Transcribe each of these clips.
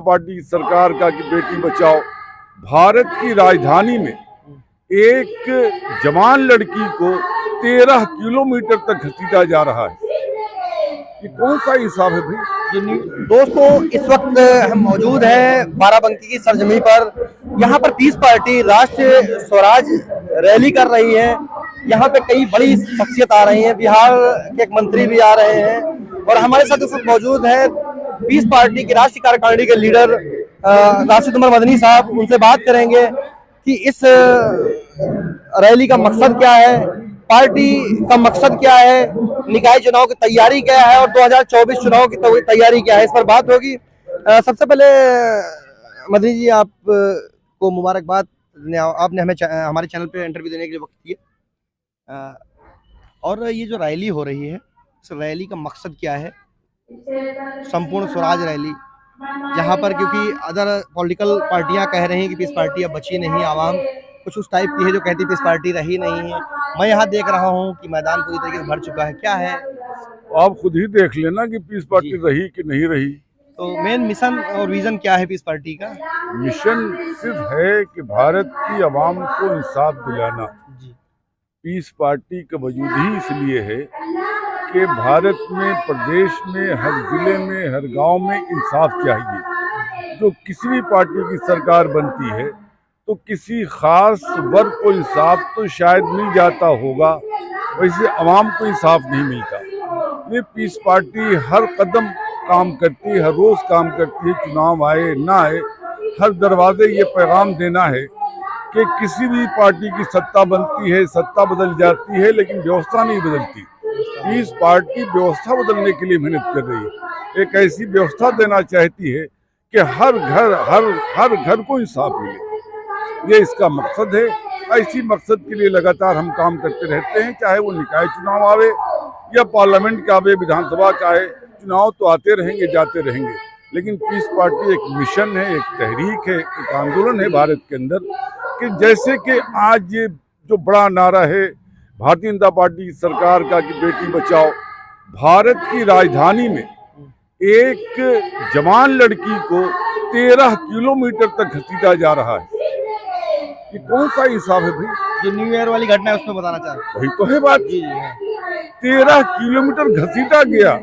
Party की सरकार का कि बेटी बचाओ, भारत की राजधानी में एक जवान लड़की को 13 किलोमीटर तक घसीटा जा रहा है। ये कौन सा हिसाब है भाई? दोस्तों, इस वक्त हम मौजूद हैं बाराबंकी की सरजमी पर। यहाँ पर पीस पार्टी राष्ट्रीय स्वराज रैली कर रही है। यहाँ पे कई बड़ी शख्सियत आ रही हैं, बिहार के एक मंत्री भी आ रहे हैं और हमारे साथ इस वक्त मौजूद है पीस पार्टी की राष्ट्रीय कार्यकारिणी के लीडर राशिद उमर मदनी साहब। उनसे बात करेंगे कि इस रैली का मकसद क्या है, पार्टी का मकसद क्या है, निकाय चुनाव की तैयारी क्या है और 2024 चुनाव की तैयारी क्या है, इस पर बात होगी। सबसे पहले मदनी जी, आप को मुबारकबाद, आपने हमें हमारे चैनल पे इंटरव्यू देने के लिए वक्त दिया। और ये जो रैली हो रही है, इस रैली का मकसद क्या है? संपूर्ण स्वराज रैली, यहाँ पर क्योंकि अदर पॉलिटिकल पार्टियां कह रही हैं कि पीस पार्टी अब बची नहीं, आवाम कुछ उस टाइप की है जो कहती है पीस पार्टी रही नहीं है। मैं यहाँ देख रहा हूँ कि मैदान पूरी तरीके से भर चुका है। क्या है, आप खुद ही देख लेना कि पीस पार्टी रही कि नहीं रही। तो मेन मिशन और विजन क्या है पीस पार्टी का? मिशन सिर्फ है कि भारत की आवाम को इंसाफ दिलाना। पीस पार्टी का वजूद ही इसलिए है कि भारत में, प्रदेश में, हर जिले में, हर गांव में इंसाफ चाहिए। जो किसी भी पार्टी की सरकार बनती है तो किसी खास वर्ग को इंसाफ तो शायद मिल जाता होगा, वैसे आवाम को इंसाफ नहीं मिलता। ये पीस पार्टी हर कदम काम करती है, हर रोज काम करती है, चुनाव आए ना आए, हर दरवाजे ये पैगाम देना है कि किसी भी पार्टी की सत्ता बनती है, सत्ता बदल जाती है, लेकिन व्यवस्था नहीं बदलती। पीस पार्टी व्यवस्था बदलने के लिए मेहनत कर रही है। एक ऐसी व्यवस्था देना चाहती है कि हर घर को इंसाफ मिले। ये इसका मकसद है। इसी मकसद के लिए लगातार हम काम करते रहते हैं, चाहे वो निकाय चुनाव आवे या पार्लियामेंट का आवे, विधानसभा का आए, चुनाव तो आते रहेंगे, जाते रहेंगे। लेकिन पीस पार्टी एक मिशन है, एक तहरीक है, एक आंदोलन है भारत के अंदर, कि जैसे कि आज ये जो बड़ा नारा है भारतीय जनता पार्टी की सरकार का कि बेटी बचाओ, भारत की राजधानी में एक जवान लड़की को 13 किलोमीटर तक घसीटा जा रहा है। ये कौन सा हिसाब है भाई? जो न्यू ईयर वाली घटना है उसमें बताना चाह रहे हैं। वही तो है बात। 13 किलोमीटर घसीटा गया,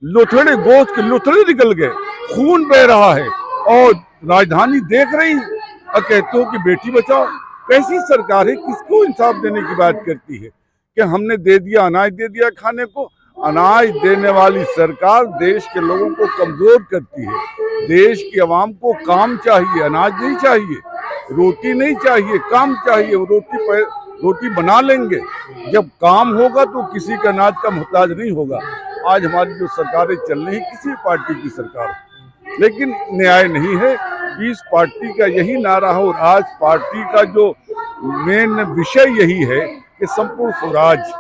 लोथड़े गोश्त के लोथड़े निकल गए, खून बह रहा है और राजधानी देख रही है और कहते हो कि बेटी बचाओ। कैसी सरकार है? किसको इंसाफ देने की बात करती है कि हमने दे दिया, अनाज दे दिया खाने को? अनाज देने वाली सरकार देश के लोगों को कमजोर करती है। देश की आवाम को काम चाहिए, अनाज नहीं चाहिए, रोटी नहीं चाहिए, काम चाहिए। वो रोटी बना लेंगे, जब काम होगा तो किसी का अनाज का मोहताज नहीं होगा। आज हमारी जो सरकारें चल रही, किसी पार्टी की सरकार, लेकिन न्याय नहीं है। पीस पार्टी का यही नारा है और आज पार्टी का जो मेन विषय यही है कि संपूर्ण स्वराज।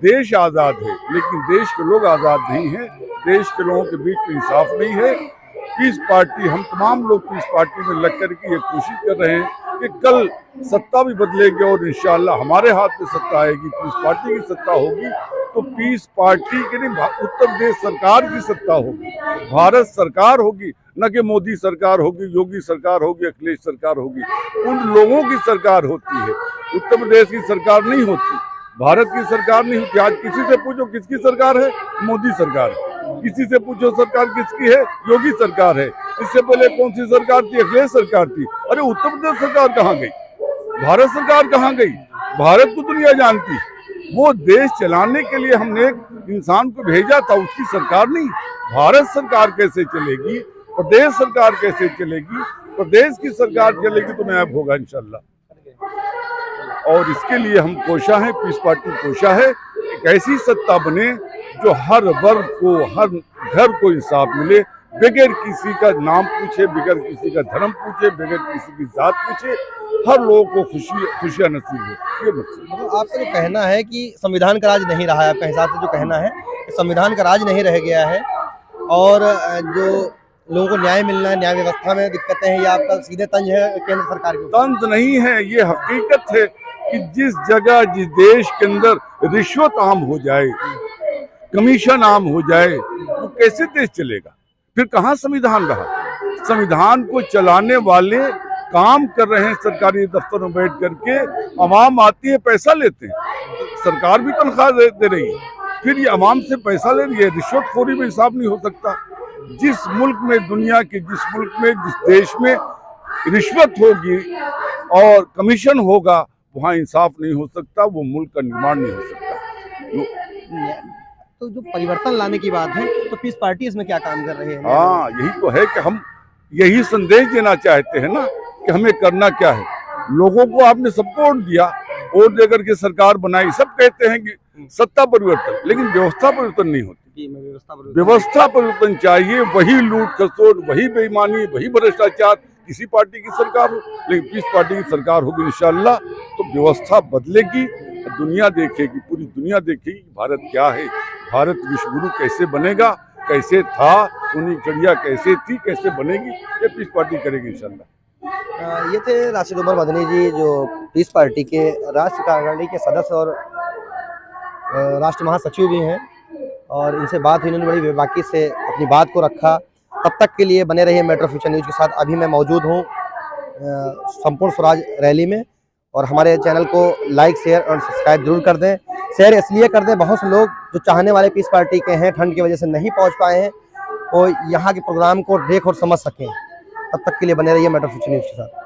देश आज़ाद है लेकिन देश के लोग आज़ाद नहीं हैं, देश के लोगों के बीच में इंसाफ नहीं है। पीस पार्टी, हम तमाम लोग पीस पार्टी में लग कर के ये कोशिश कर रहे हैं कि कल सत्ता भी बदलेगी और इंशाअल्लाह हमारे हाथ में सत्ता आएगी, पीस पार्टी की सत्ता होगी। तो पीस पार्टी के नहीं, उत्तर प्रदेश सरकार की सत्ता होगी, भारत सरकार होगी, न कि मोदी सरकार होगी, योगी सरकार होगी, अखिलेश सरकार होगी। उन लोगों की सरकार होती है, उत्तर प्रदेश की सरकार नहीं होती, भारत की सरकार नहीं होती। आज किसी से पूछो किसकी सरकार है? मोदी सरकार है। किसी से पूछो सरकार किसकी है? योगी सरकार है। इससे पहले कौन सी सरकार थी? अखिलेश सरकार थी। अरे उत्तर प्रदेश सरकार कहाँ गई? भारत सरकार कहाँ गई? भारत को दुनिया जानती। वो देश चलाने के लिए हमने एक इंसान को भेजा था, उसकी सरकार नहीं। भारत सरकार कैसे चलेगी? प्रदेश सरकार कैसे चलेगी? प्रदेश की सरकार चलेगी तो न्याय होगा इंशाल्लाह। और इसके लिए हम कोशा हैं, पीस पार्टी कोशा है, एक ऐसी सत्ता बने जो हर वर्ग को, हर घर को इंसाफ मिले, बगैर किसी का नाम पूछे, बगैर किसी का धर्म पूछे, बगैर किसी की जात पूछे, हर लोगों को खुशियाँ नसीब हो। ये मतलब आपका जो कहना है कि संविधान का राज नहीं रहा है, आपका हिसाब से जो कहना है कि संविधान का राज नहीं रह गया है और जो लोगों को न्याय मिलना है, न्याय व्यवस्था में दिक्कतें हैं, ये आपका सीधे तंज है केंद्र सरकार के? तंज नहीं है, ये हकीकत है कि जिस जगह, जिस देश के अंदर रिश्वत आम हो जाए, कमीशन आम हो जाए, तो कैसे देश चलेगा? फिर कहाँ संविधान रहा? संविधान को चलाने वाले काम कर रहे हैं सरकारी दफ्तरों में बैठ करके, अवाम आती है पैसा लेते हैं, सरकार भी तनख्वाह दे रही है, फिर ये अवाम से पैसा ले रही है। रिश्वतखोरी में हिसाब नहीं हो सकता। जिस मुल्क में, दुनिया के जिस मुल्क में, जिस देश में रिश्वत होगी और कमीशन होगा, वहाँ इंसाफ नहीं हो सकता, वो मुल्क का निर्माण नहीं हो सकता। तो जो परिवर्तन लाने की बात है, तो पीस पार्टी इसमें क्या काम कर रही है? हाँ, यही तो है कि हम यही संदेश देना चाहते हैं ना कि हमें करना क्या है। लोगों को आपने सबको वोट दिया, वोट देकर के सरकार बनाई, सब कहते हैं कि सत्ता परिवर्तन, लेकिन व्यवस्था परिवर्तन नहीं होती। व्यवस्था परिवर्तन चाहिए, वही लूट खसोट, वही बेईमानी, वही भ्रष्टाचार किसी पार्टी की सरकार हो, लेकिन किस पार्टी की सरकार होगी इंशाअल्लाह तो व्यवस्था बदलेगी, दुनिया देखेगी, पूरी दुनिया देखेगी भारत क्या है, भारत विश्व गुरु कैसे बनेगा, कैसे था, सोनी चिड़िया कैसे थी, कैसे बनेगी, ये पीस पार्टी करेगी इंशाअल्लाह। ये थे राशिद उमर मदनी जी, जो पीस पार्टी के राष्ट्रीय कार्यकारिणी के सदस्य और राष्ट्रीय महासचिव भी हैं, और इनसे बात हुई, इन्होंने बड़ी बेबाकी से अपनी बात को रखा। तब तक के लिए बने रहिए मेट्रो फ्यूचर न्यूज़ के साथ। अभी मैं मौजूद हूँ संपूर्ण स्वराज रैली में, और हमारे चैनल को लाइक, शेयर और सब्सक्राइब जरूर कर दें। शेयर इसलिए कर दें, बहुत से लोग जो चाहने वाले पीस पार्टी के हैं, ठंड की वजह से नहीं पहुँच पाए हैं, वो यहाँ के प्रोग्राम को देख और समझ सकें। तब तक के लिए बने रहिए मेट्रो फ्यूचर न्यूज़ के साथ।